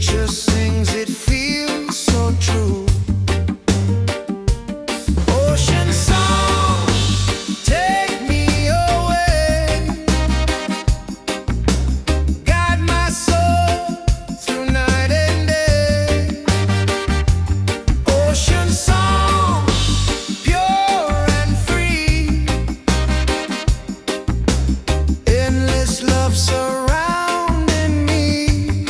Nature sings, it feels so true. Ocean song, take me away. Guide my soul through night and day. Ocean song, pure and free. Endless love surrounding me.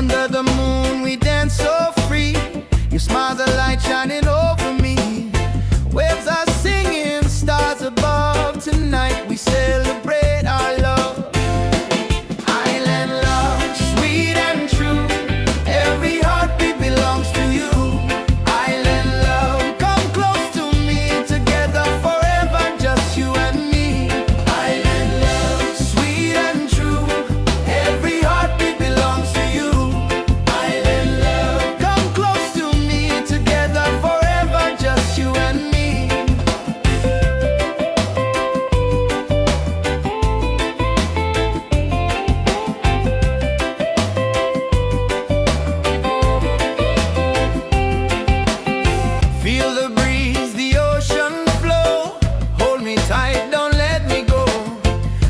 Under the moon we dance so free. Your smile's a light shining over me. Waves are singing, stars above. Tonight we celebrate our love. Island love, sweet and true. Every heartbeat belongs to you. Island love, come close to me. Together forever, just you and me. Island love, sweet and true. Every heartbeat belongs to you. Island love, come close to me. Together forever, just you and me. Feel the breeze, the ocean flow. Hold me tight, don't let me go.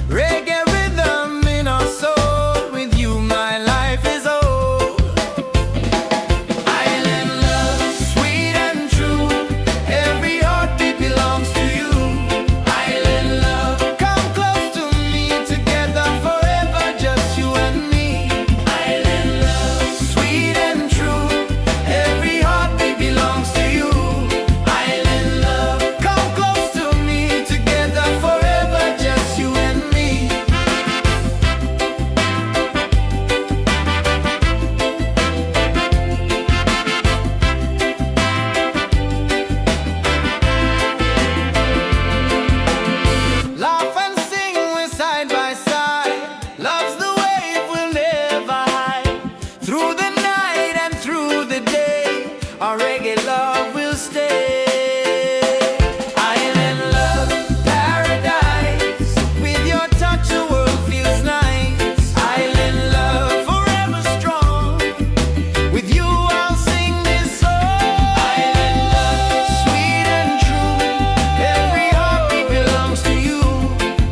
Reggae rhythm in our soul. With you my life is whole. Island love, sweet and true. Every heartbeat belongs to you. Island love, come close to me. Together forever, just you and me. Island love, sweet and true. Every heartbeat belongs to you. Island love, come close to me. Together forever, just you and me. Laugh and sing, we're side by side. Love's the wave we'll never hide. Through the night and through the day, our reggae love will stay. Island love, paradise. With your touch the world feels nice. Island love, forever strong. With you I'll sing this song. Island love, sweet and true. Every heartbeat belongs to you.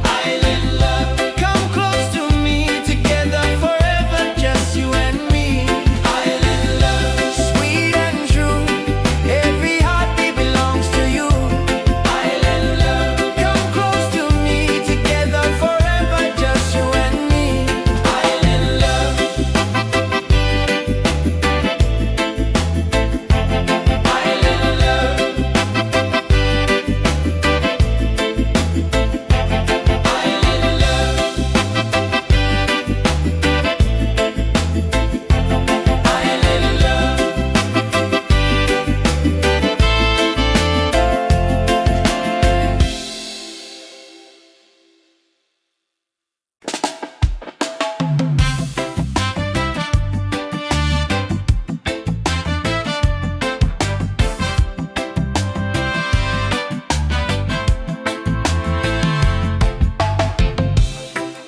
Island love, come close to me. Together forever, just you and me. Island love, sweet and true. Every heartbeat belongs to you. Island love, come close to me. Together forever, just you and me. Island love. Island love. Island love.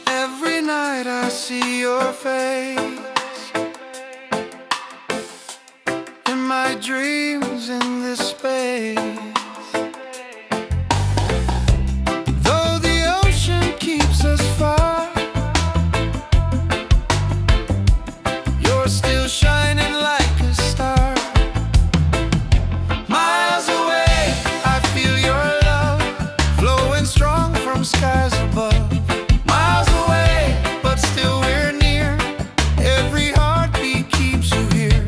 Every night I see your face in my dreams in this space. Though the ocean keeps us far, you're still shining like a star. Miles away, I feel your love flowing strong from skies above. Miles away, but still we're near. Every heartbeat keeps you here.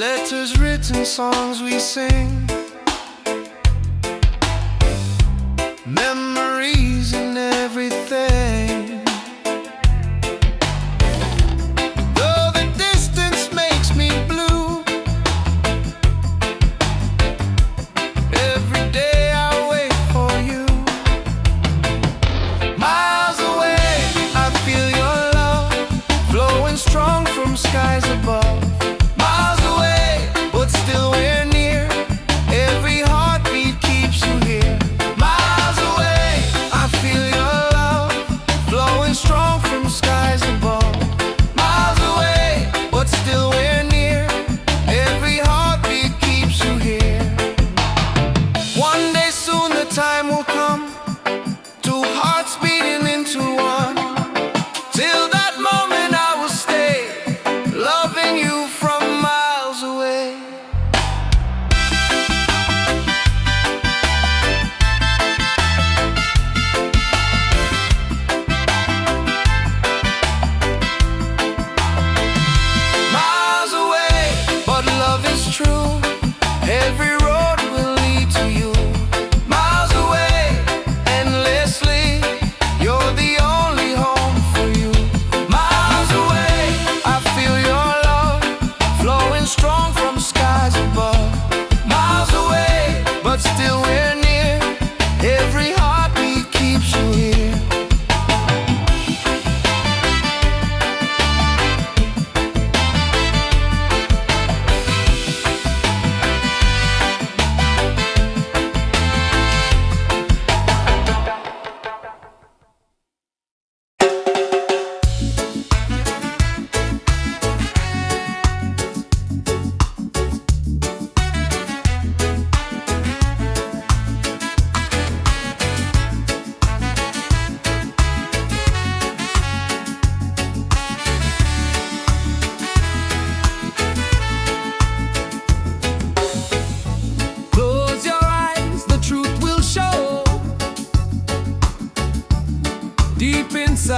Letters written, songs we sing. Memories and everything. Though the distance makes me blue, every day I wait for you. Miles away, I feel your love flowing strong from skies above. Miles away, but still we're near.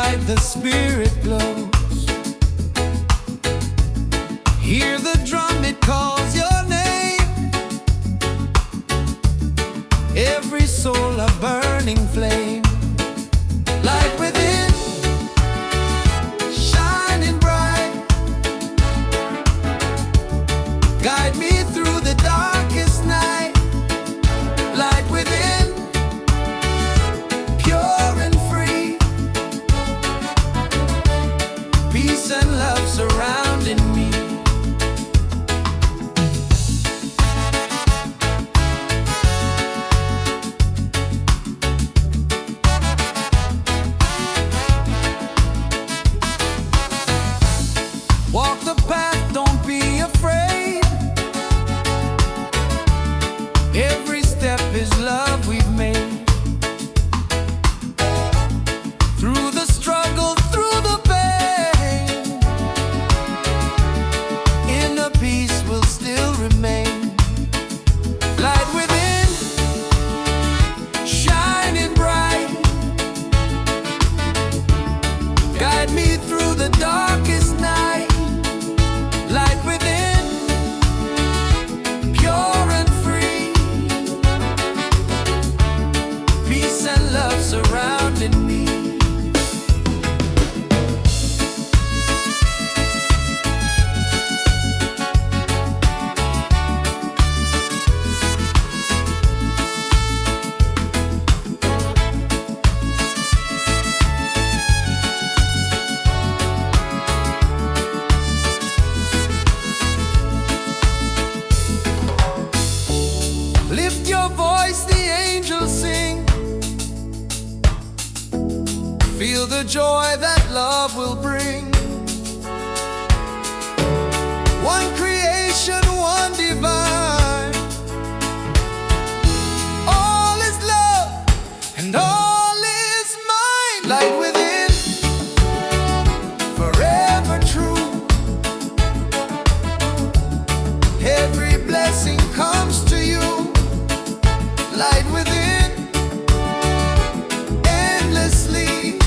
inside the spirit glows. Hear the drum, it calls your name. Every soul a burning flame. Light within, shining bright. Guide me through the darkest night. Light within, pure and free. Peace and love surrounding me. Walk the path, don't be afraid. Every step is love we've made. Through the struggle, through the pain, inner peace will still remain. Light within, shining bright. Guide me through the darkest night. Light within, pure and free. Peace and love surrounding me. Lift your voice, the angels sing. Feel the joy that love will bring. One creation, one divine. All is love and all is mine. Light within, forever true. Every blessing comes to you. Light within, endlessly.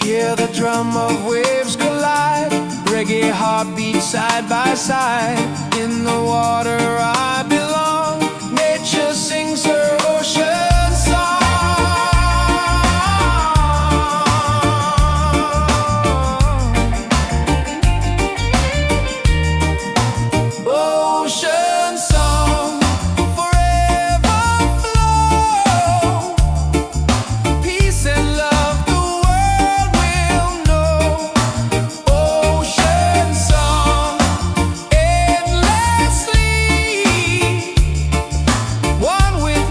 Hear the drum of waves collide, reggae heartbeat side by side. In the water I belong, nature sings her ocean song. Ocean song, forever flow. Peace and love the world will know. Ocean song, endlessly one with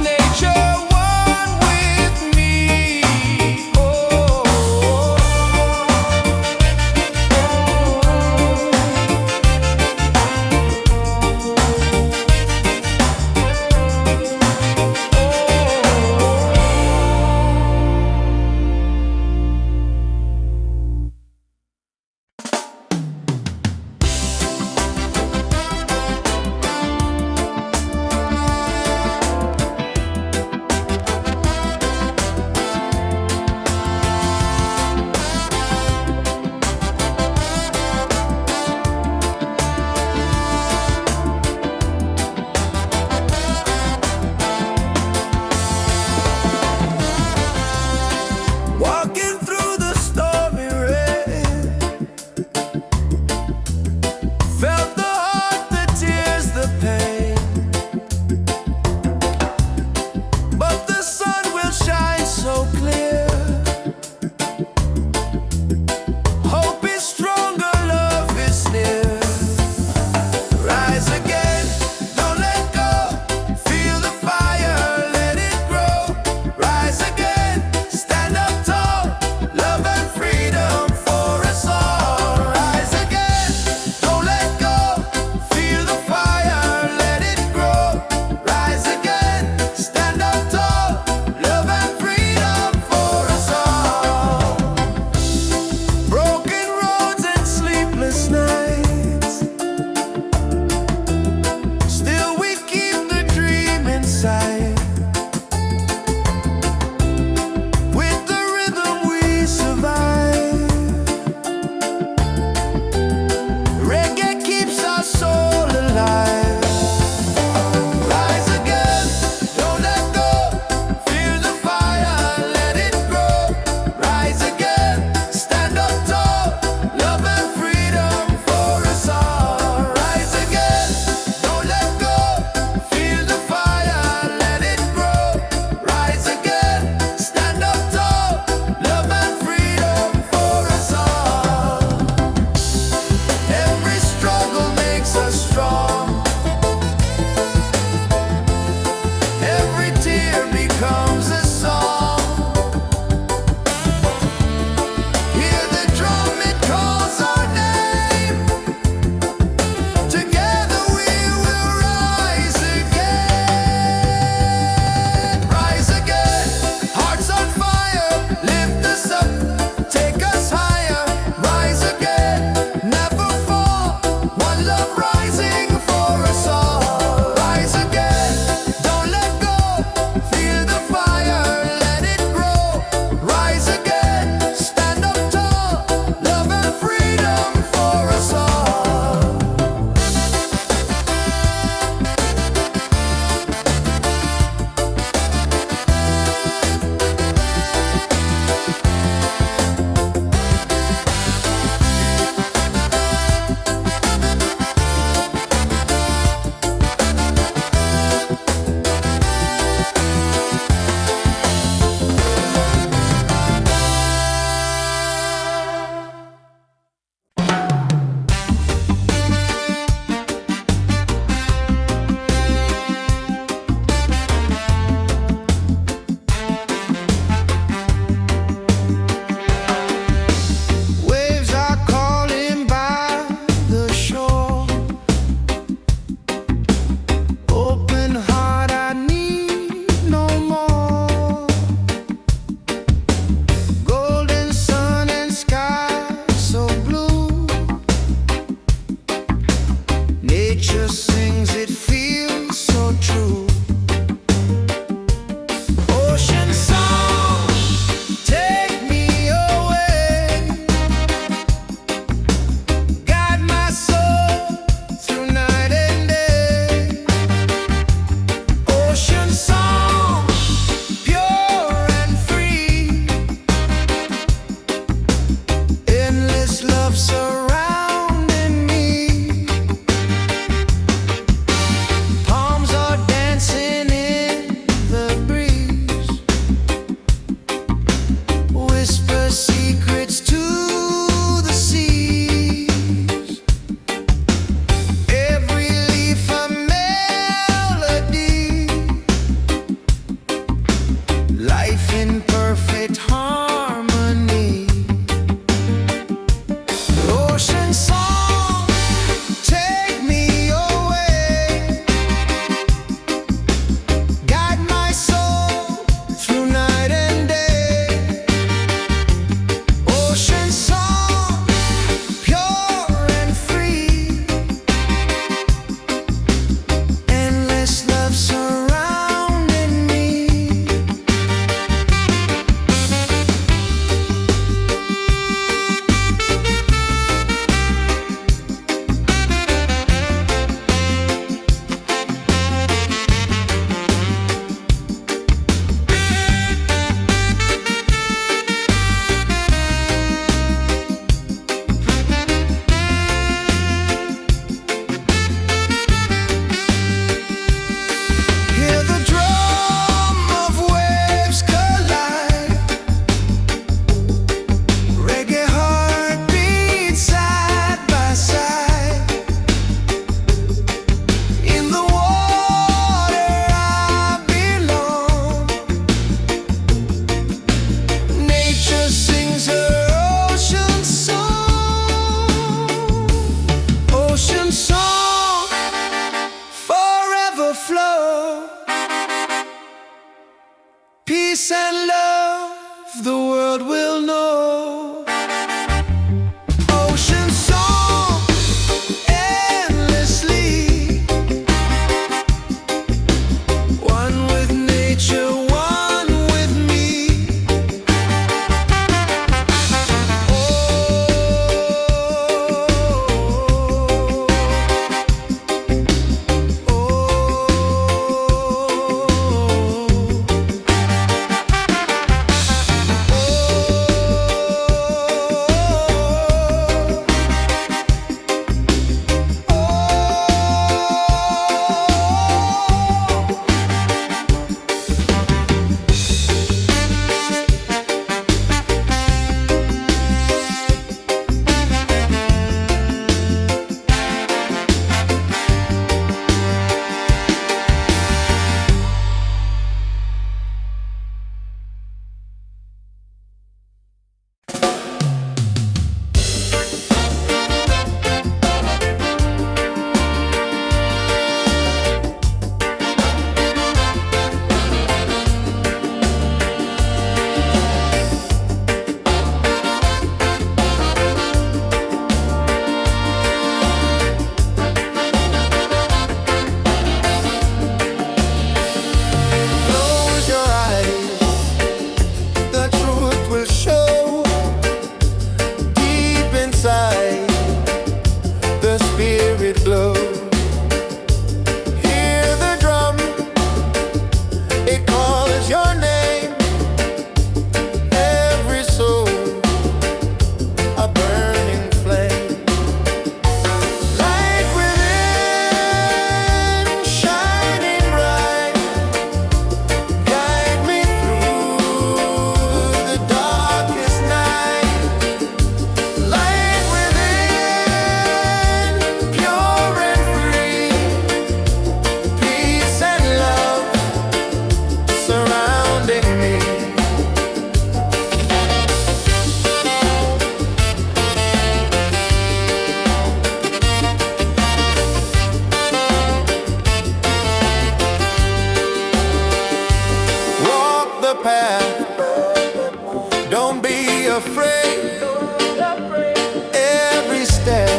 afraid. Every step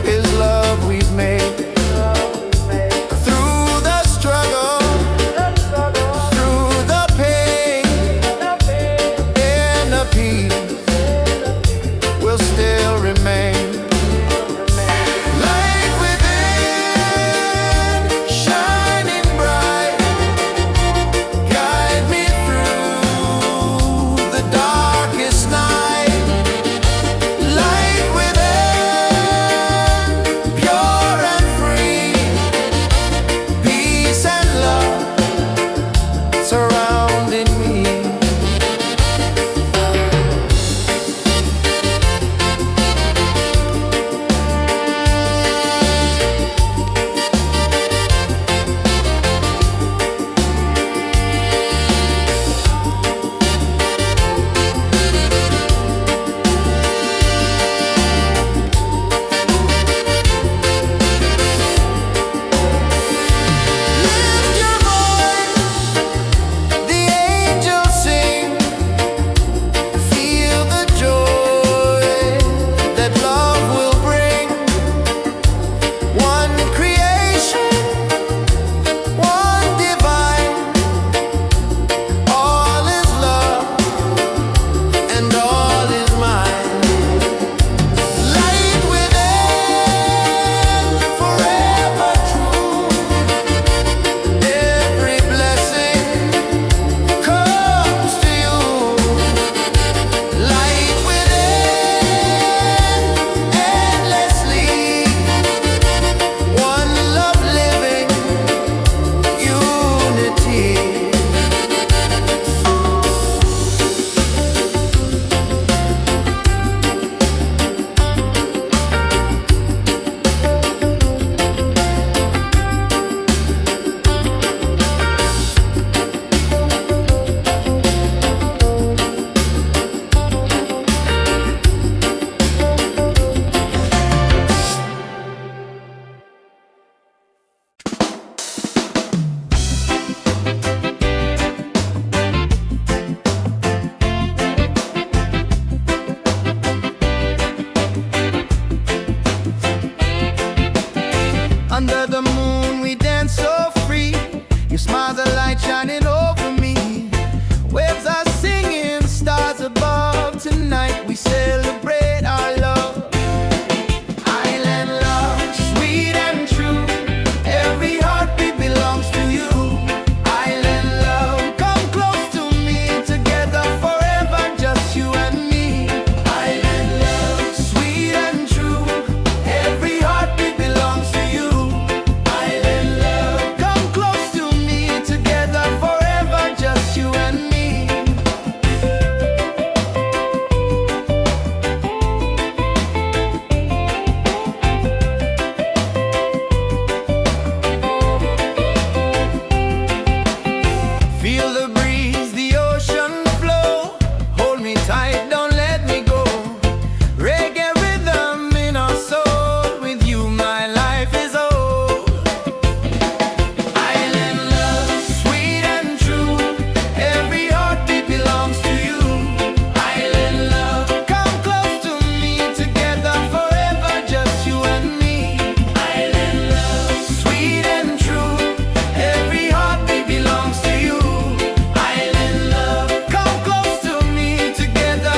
is love we've made. Through the struggle, through the pain, and the peace will still remain. Light within, shining bright, guide me through the darkest night. Light within, pure and free, peace and love surrounding me. Lift your voice, the angels sing. Feel the joy that love will bring. One creation, one divine. All is love and all is mine. Light within, forever true. Every blessing comes to you. Light within, endlessly. One love living, unity. Under the moon we dance so free. Your smile's a light shining over me. Waves are singing, stars above. Tonight we celebrate our love. Island love, sweet and true. Every heartbeat belongs to you. Island love, come close to me. Together forever, just you and me. Island love, sweet and true. Every heartbeat belongs to you. Island love, come close to me. Together forever, just you and me. Feel the breeze, the ocean flow. Hold me tight, don't let me go. Reggae rhythm in our soul. With you my life is whole. Island love, sweet and true. Every heartbeat belongs to you. Island love, come close to me. Together forever, just you and me. Island love, sweet and true. Every heartbeat belongs to you. Island love, come close to me. Together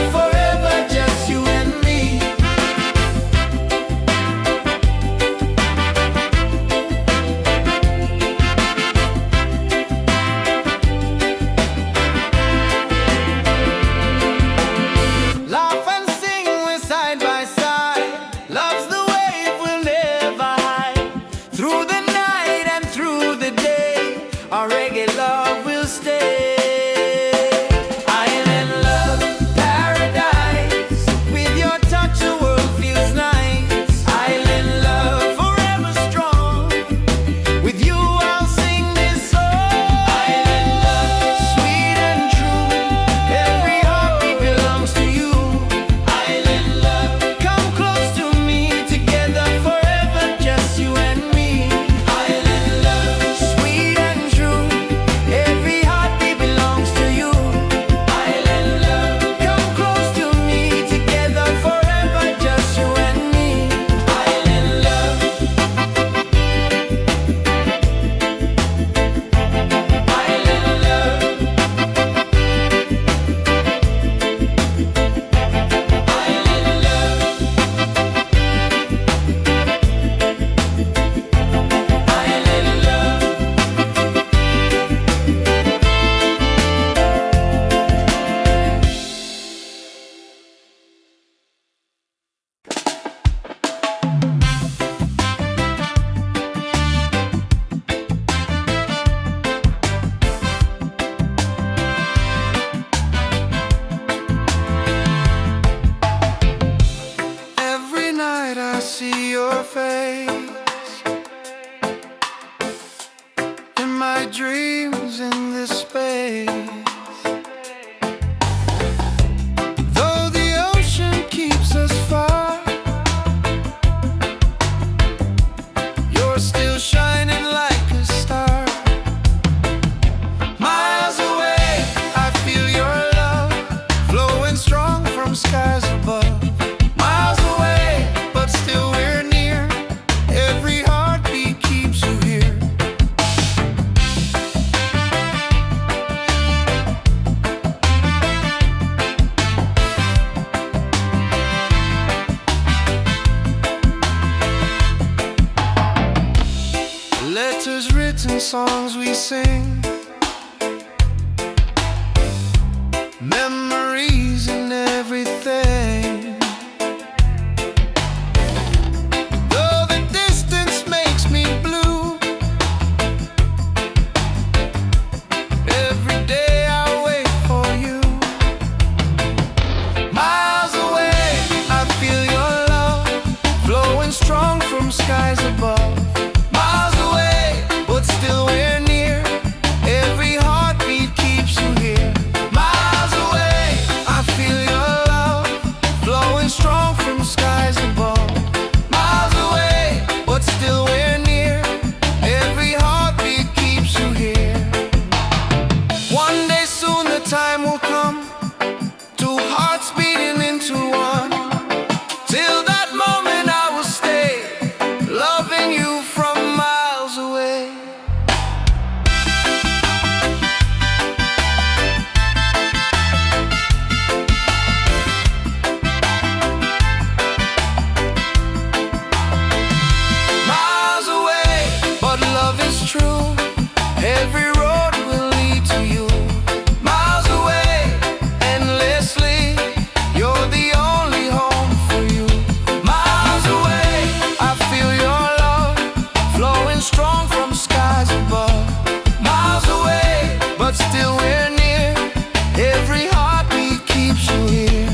we sing. Memories and everything. Though the distance makes me blue, every day I wait for you. Miles away, I feel your love flowing strong from skies above. Miles away, but still we're near. Every heartbeat keeps you here. Miles away, I feel your love flowing strong from skies above. Miles away, but still we're near. Every heartbeat keeps you here. One day soon the time will come, two hearts beating into one. Till that moment I will stay, loving you from miles away. Miles away, but love is true. Every road will lead to you. Miles away, endlessly, you're the only home for you. Miles away, I feel your love flowing strong from skies above. Miles away, but still we're near. Every heartbeat keeps you here.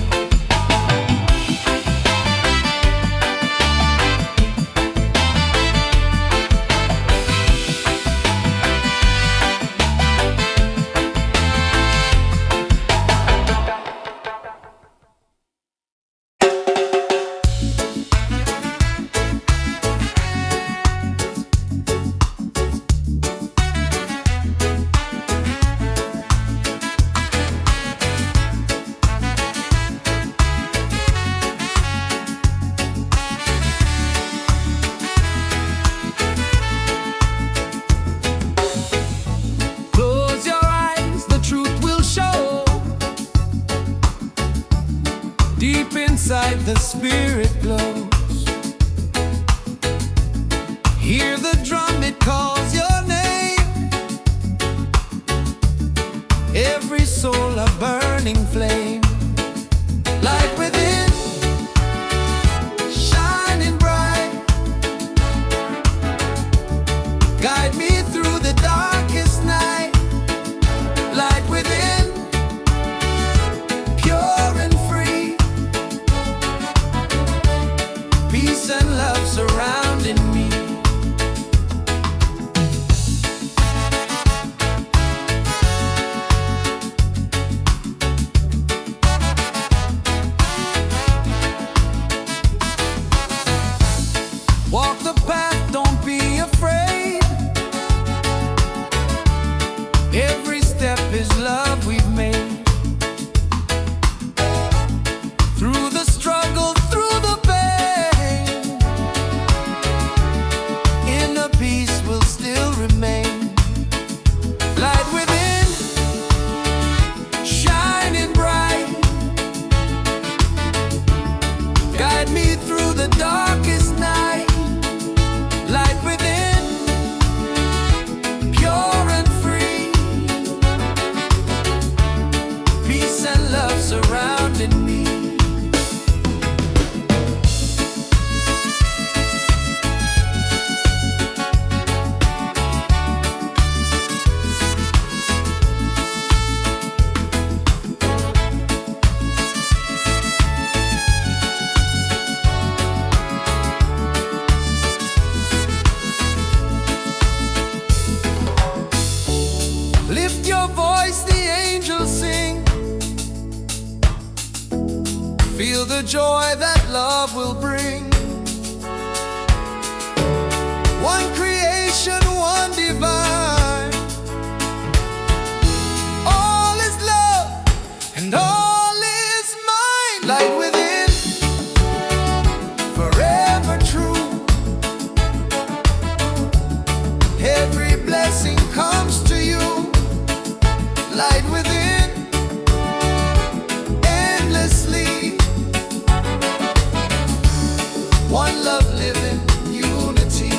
Close your eyes, the truth will show. Deep inside the spirit glows. Hear the drum, it calls your name. Every soul a burning flame. Light within, shining bright. Guide me through the darkest night. Light within, pure and free. Peace and love surrounding me. Walk the path, don't be afraid. Every step is love we've made. Through the struggle, through the pain, inner peace will still remain. Light within, shining bright. Guide me through the darkest night. Light within, pure and free. Peace and love surrounding me. Lift your voice, the angels sing. Feel the joy that love will bring. One creation, one divine. All is love and all is mine. Light within, forever true. Every blessing comes to you. Light within, endlessly. One love living, unity.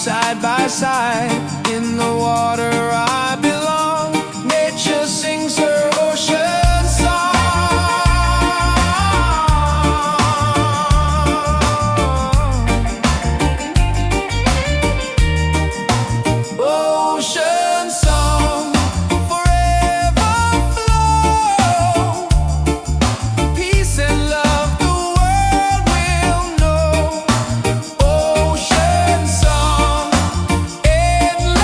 side by side. In the water I belong. Nature sings her ocean song. Ocean song, forever flow. Peace and love the world will know. Ocean song, endless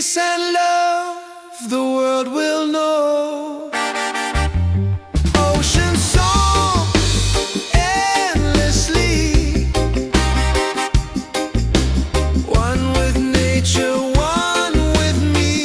peace and love the world will know. Ocean song endlessly, one with nature, one with me.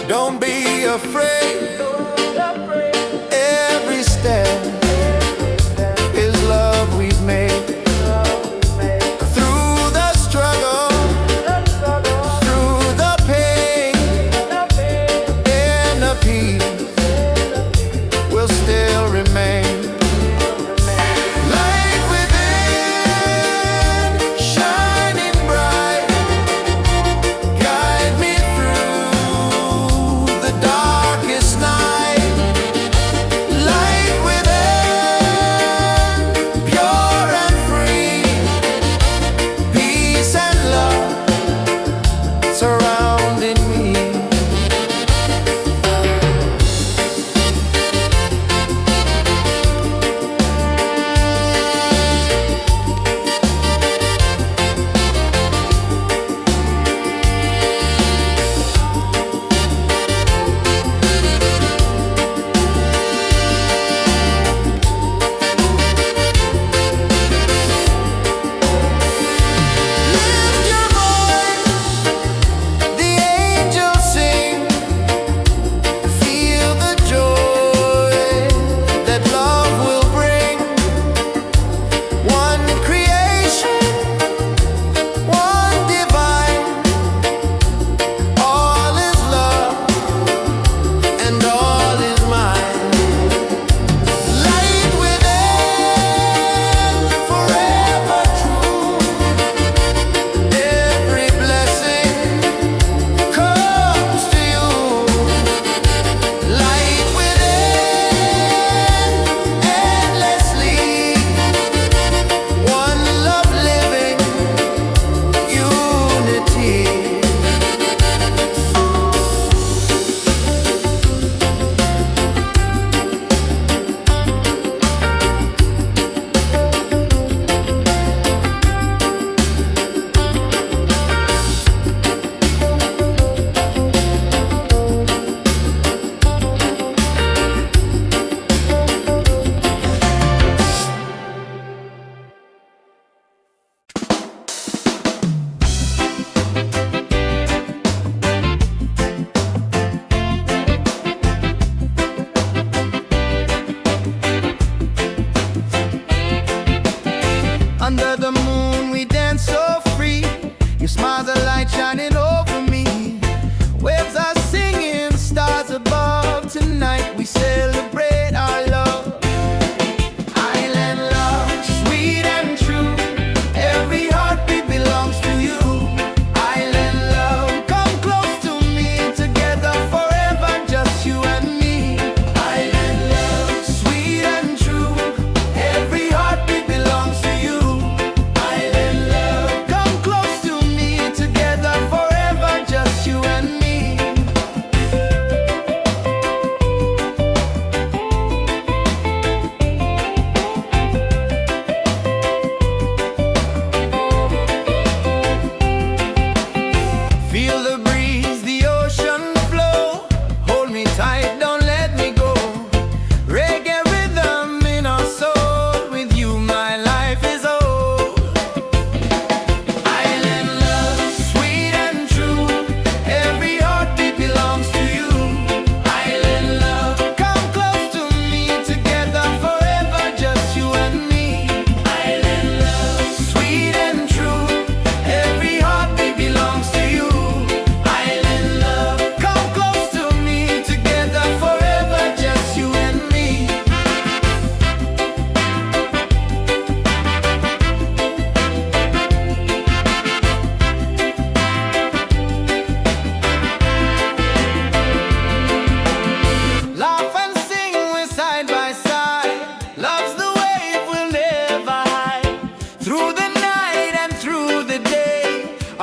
Don't be afraid. Every step is love we've made. Through the struggle, through the pain, inner peace will still remain. Light within, shining bright, guide me through the darkest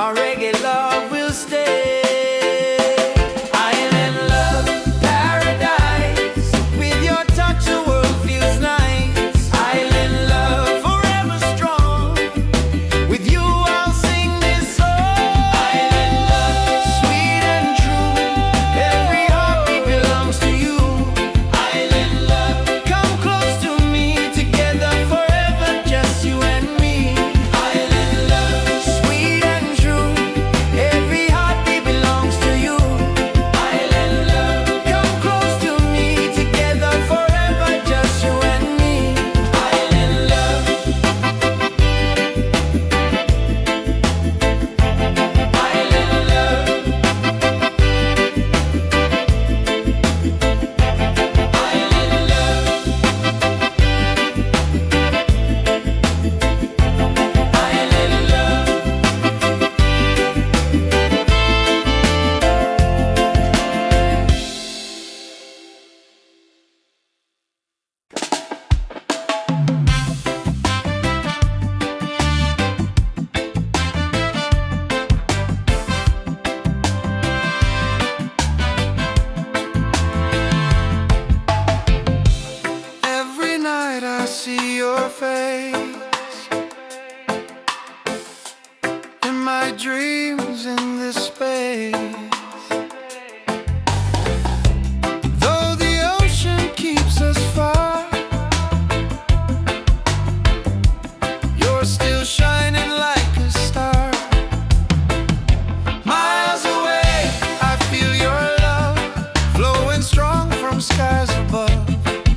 our reggae love will stay. Island love, paradise. With your touch, the world feels nice. Island love, forever strong. With you, I'll sing this song. Island love, sweet and true. Every heartbeat belongs to you. Island love, come close to me. Together forever, just you and me. Island love, sweet and true. Every heartbeat belongs to you. Island love, come close to me. Together forever, just you and me. Island love. Island love. Island love. Island love. Every night I see your face in my dreams in this space. Though the ocean keeps us far, you're still shining like a star. Miles away, I feel your love flowing strong from skies above.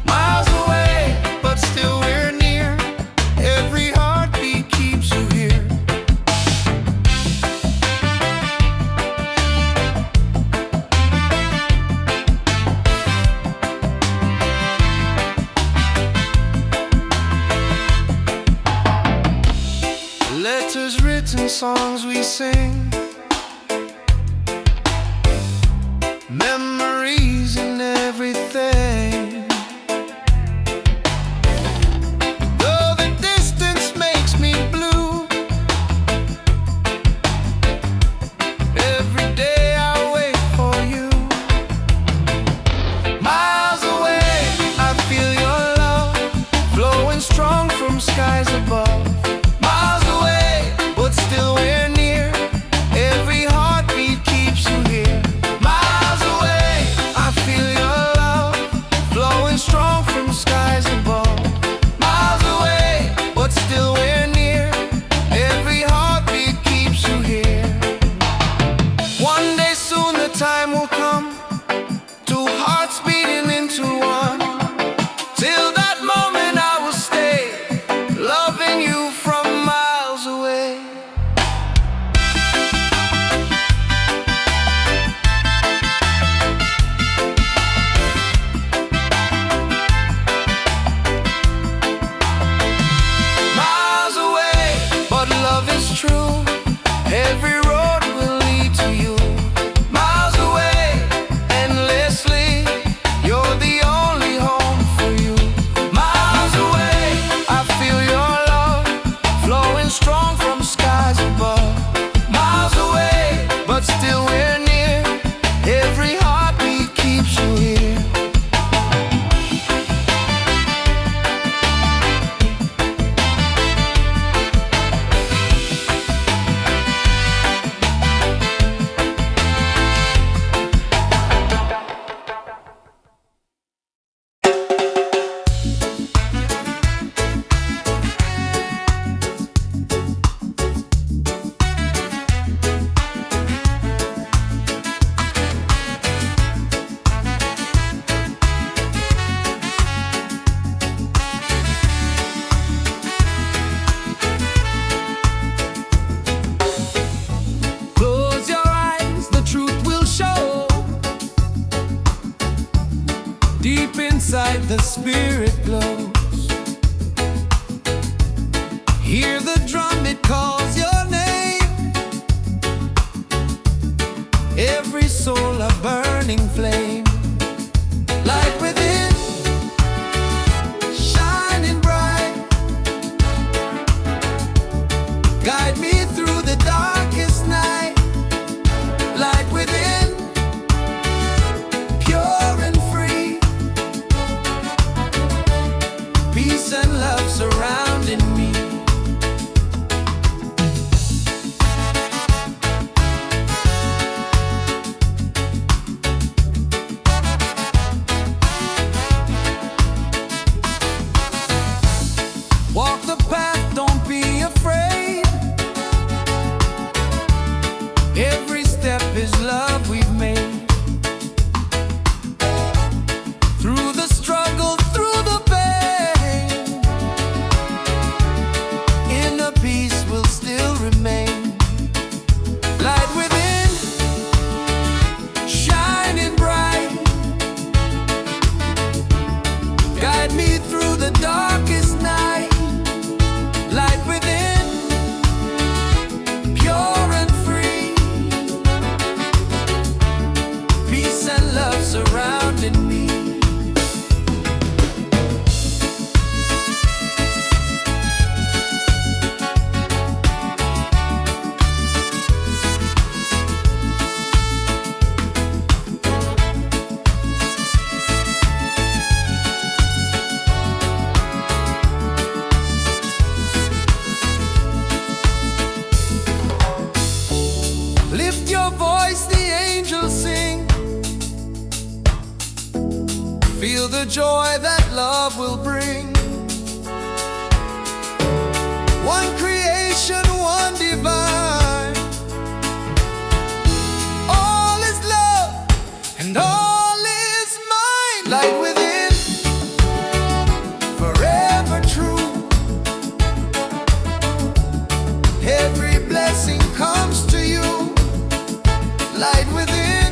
Miles away, but still we're near. Every heartbeat keeps you here. Letters written, songs we sing, memories and everything. Though the distance makes me blue, every day I wait for you. Miles away, I feel your love flowing strong from skies above. Miles away, but still we're near. Every heartbeat keeps you here. Miles away, I feel your love flowing strong from skies above. Miles away, but still we're near. Every heartbeat keeps you here. One day soon the time will come, two hearts beating into one. Till that moment I will stay, loving you from miles away. Miles away, but love is true. Every road will lead to you. Miles away, endlessly, you're the only home for you. Miles away, I feel your love flowing strong from skies above. Miles away, but still we're near. Every heartbeat keeps you here. Close your eyes, the truth will show. Deep inside the spirit glows. Hear the drum, it calls your name. Every soul a burning flame. Light within, shining bright. Guide me through the darkest night. the joy that love will bring. One creation, one divine. All is love and all is mine. Light within, forever true. Every blessing comes to you. Light within,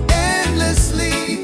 endlessly.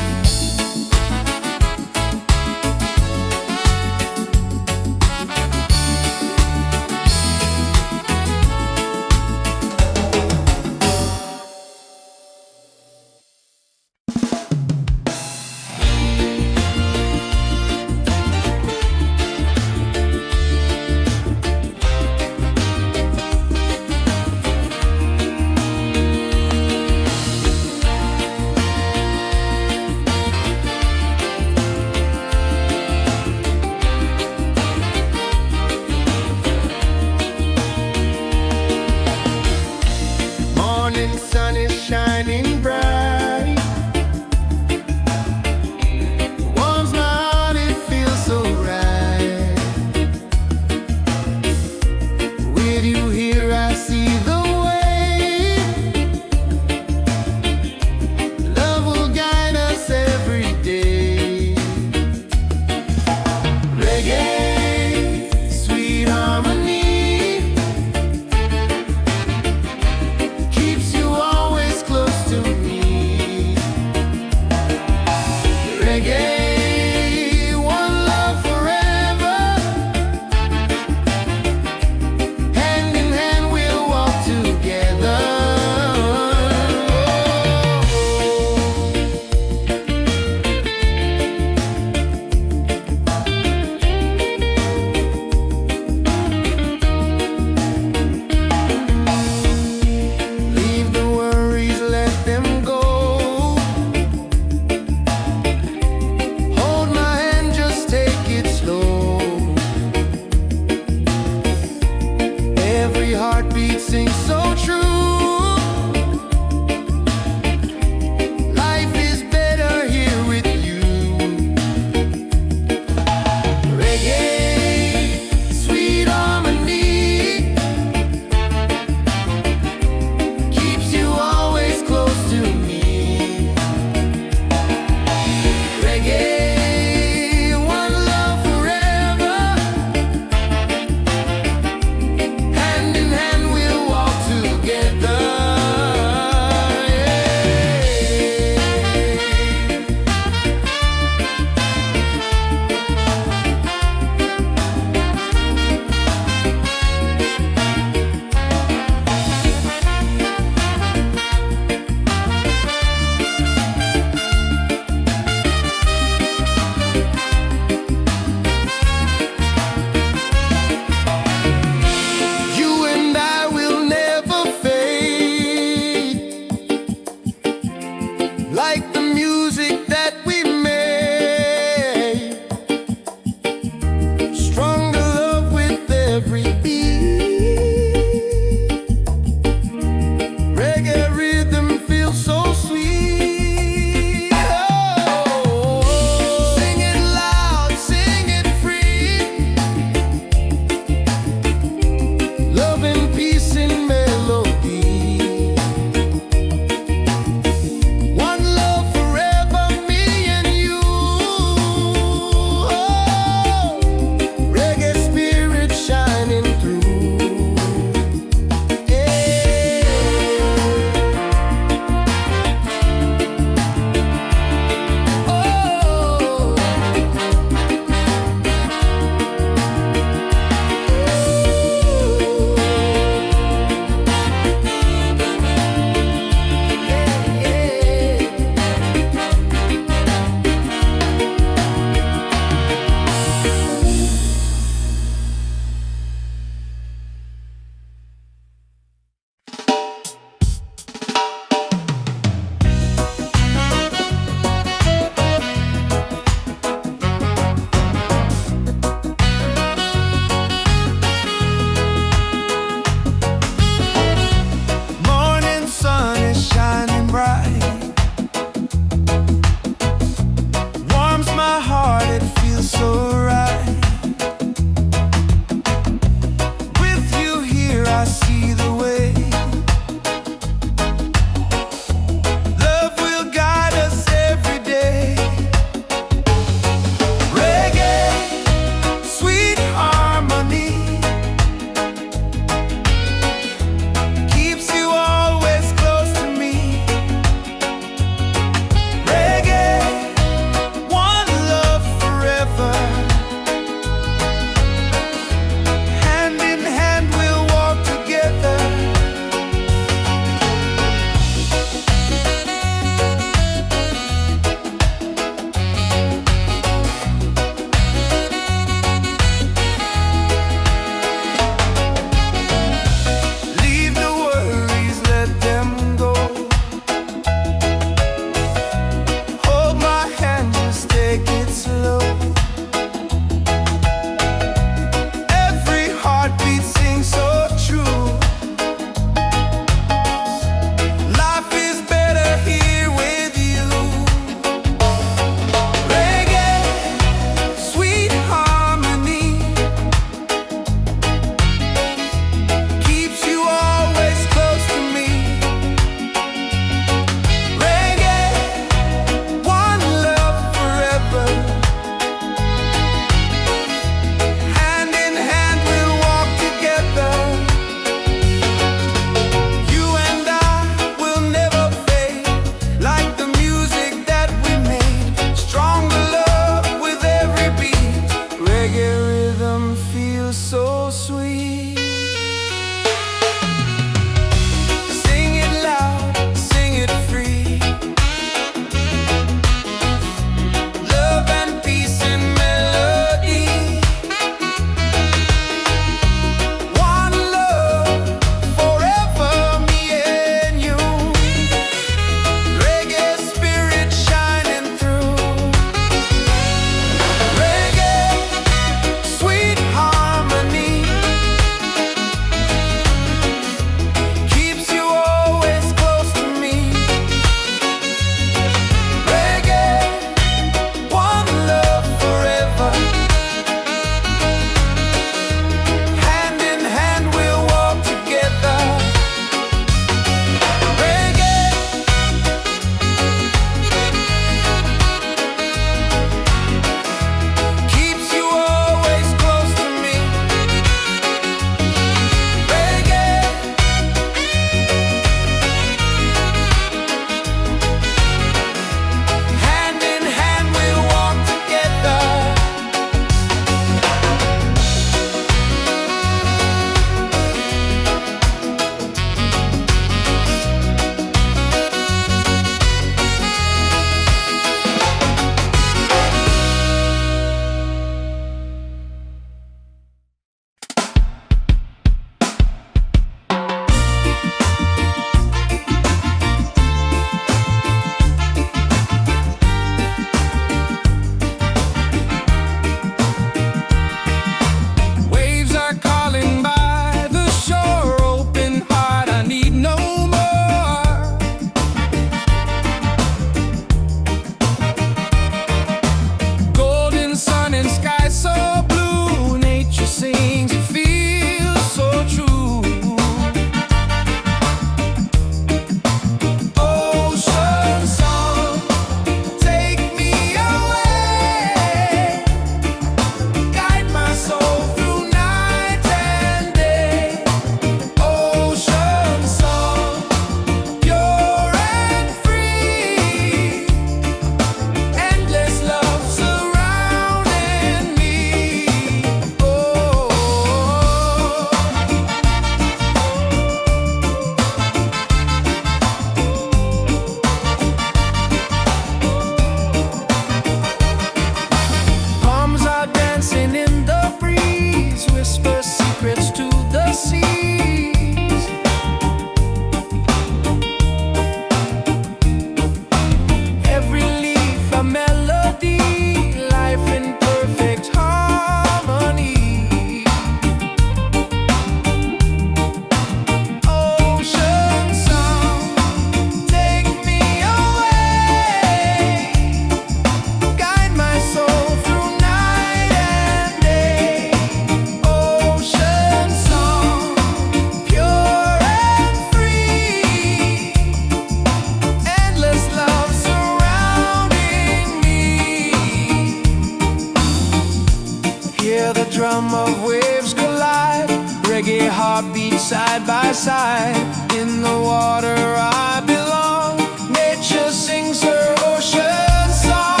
heartbeat side by side. In the water I belong. Nature sings her ocean song.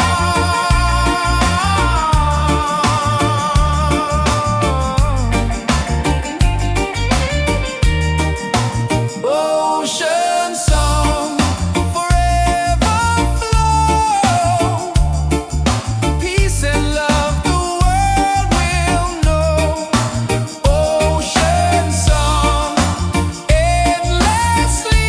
Ocean song, forever flow. Peace and love the world will know. Ocean song, endlessly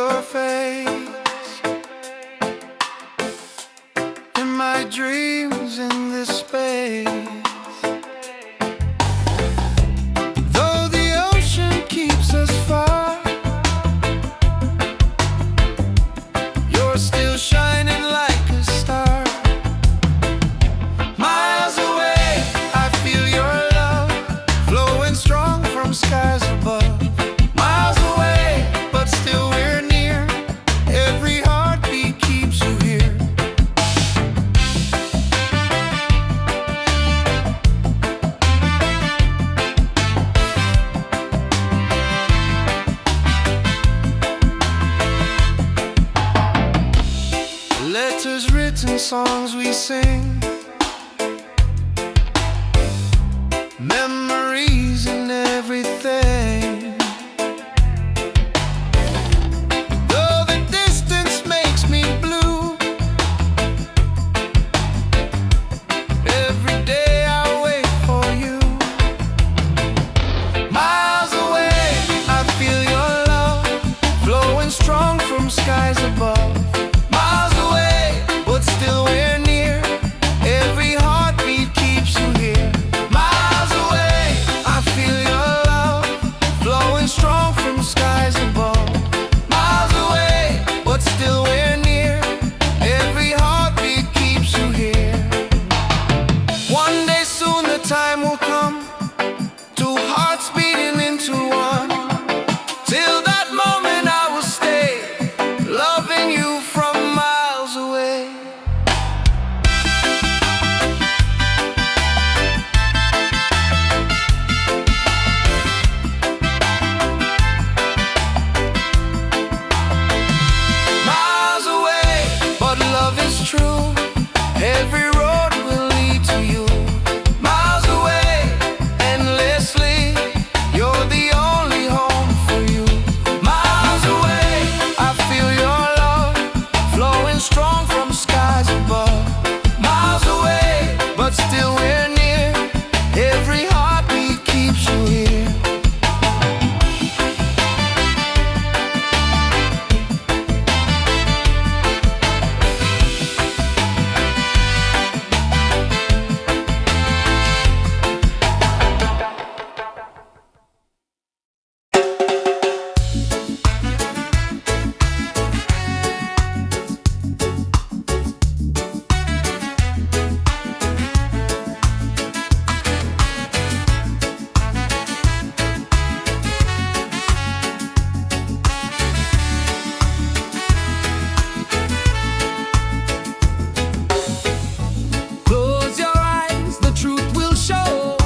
your face in my dreams in this space. Though the ocean keeps us far, you're still shining like a star. Miles away, I feel your love flowing strong from skies above. Miles away, but still we're near. Every heartbeat keeps you here. Letters written, songs we sing, memories and everything. Though the distance makes me blue, every day I wait for you. Miles away, I feel your love flowing strong from skies above. Miles away, but still we're near. Every heartbeat keeps you here. Miles away, I feel your love flowing strong from skies above. Miles away, but still we're near. Every heartbeat keeps you here. One day soon the time will come, two hearts beating into one. Till that moment I will stay, loving you from miles away. Miles away, but love is true. Every road will lead to you. Miles away, endlessly, you're the only home for you. Miles away, I feel your love flowing strong from skies above. Miles away, but still we're near. Every heartbeat keeps you here. Close your eyes, the truth will show.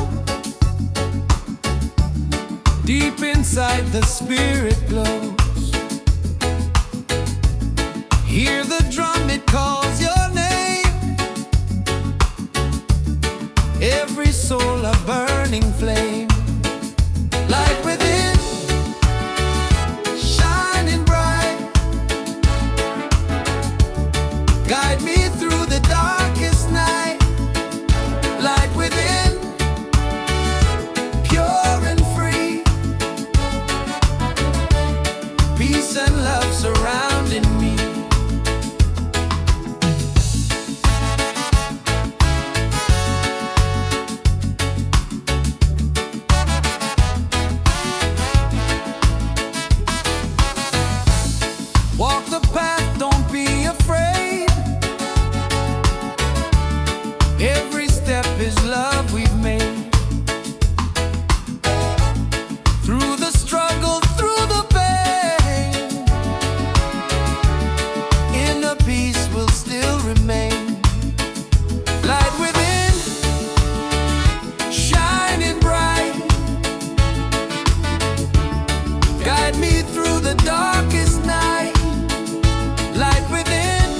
Deep inside the spirit glows. Hear the drum, it calls your name. Every soul a burning flame. Light within, shining bright. Guide me through the darkest night. Light within, pure and free. Peace and love surrounding me. Walk the path, don't be afraid. Every step is love we've made. Through the struggle, through the pain, inner peace will still remain. Light within, shining bright. Guide me through the darkest night. Light within,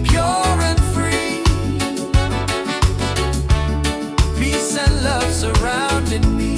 pure and free. Peace and love surrounding me.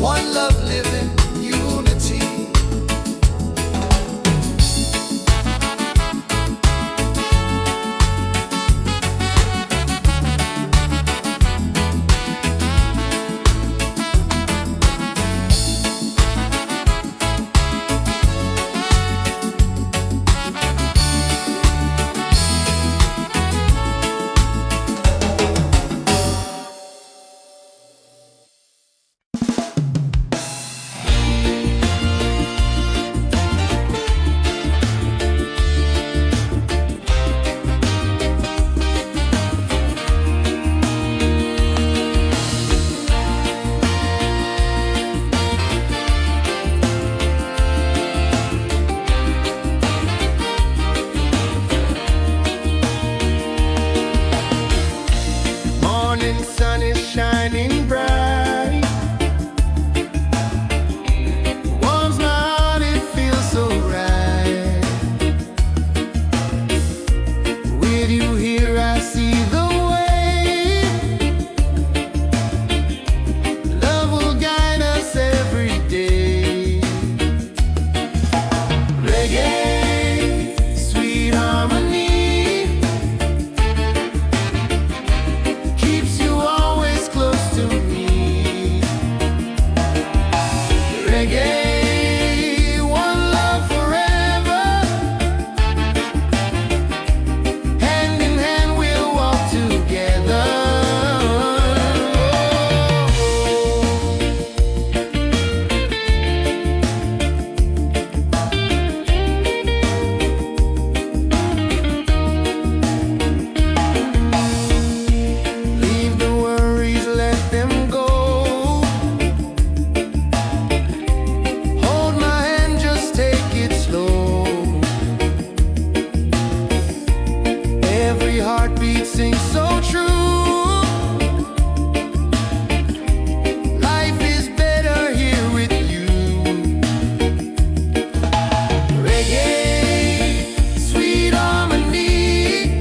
one love living unity. Morning sun is shining bright, warms my heart, it feels so right. With you here I see the way. Love will guide us every day. Reggae, sweet harmony, keeps you always close to me. Reggae, one love forever. Hand in hand we'll walk together. Leave the worries, let them go. Hold my hand, just take it slow. Every heartbeat sings so true. Life is better here with you. Reggae, sweet harmony,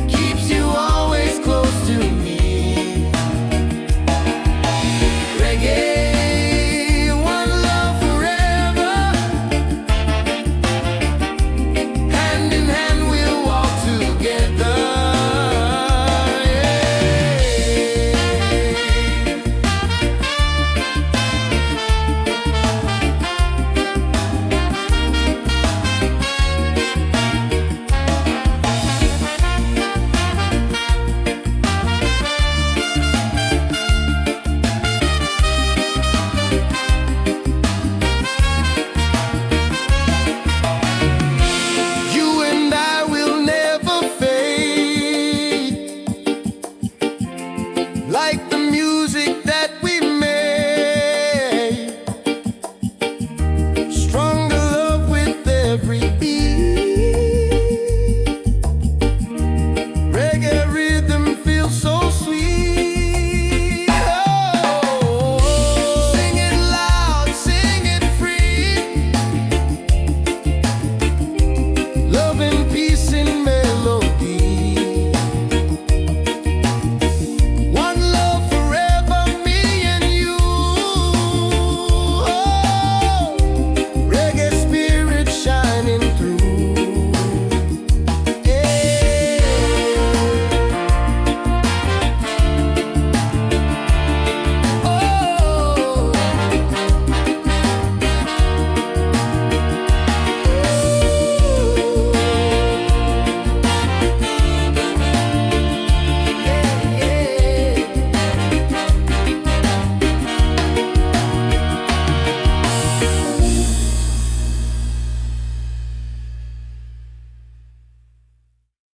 keeps you always close to me. Reggae, one love forever. Hand in hand we'll walk together. You and I will never fade, like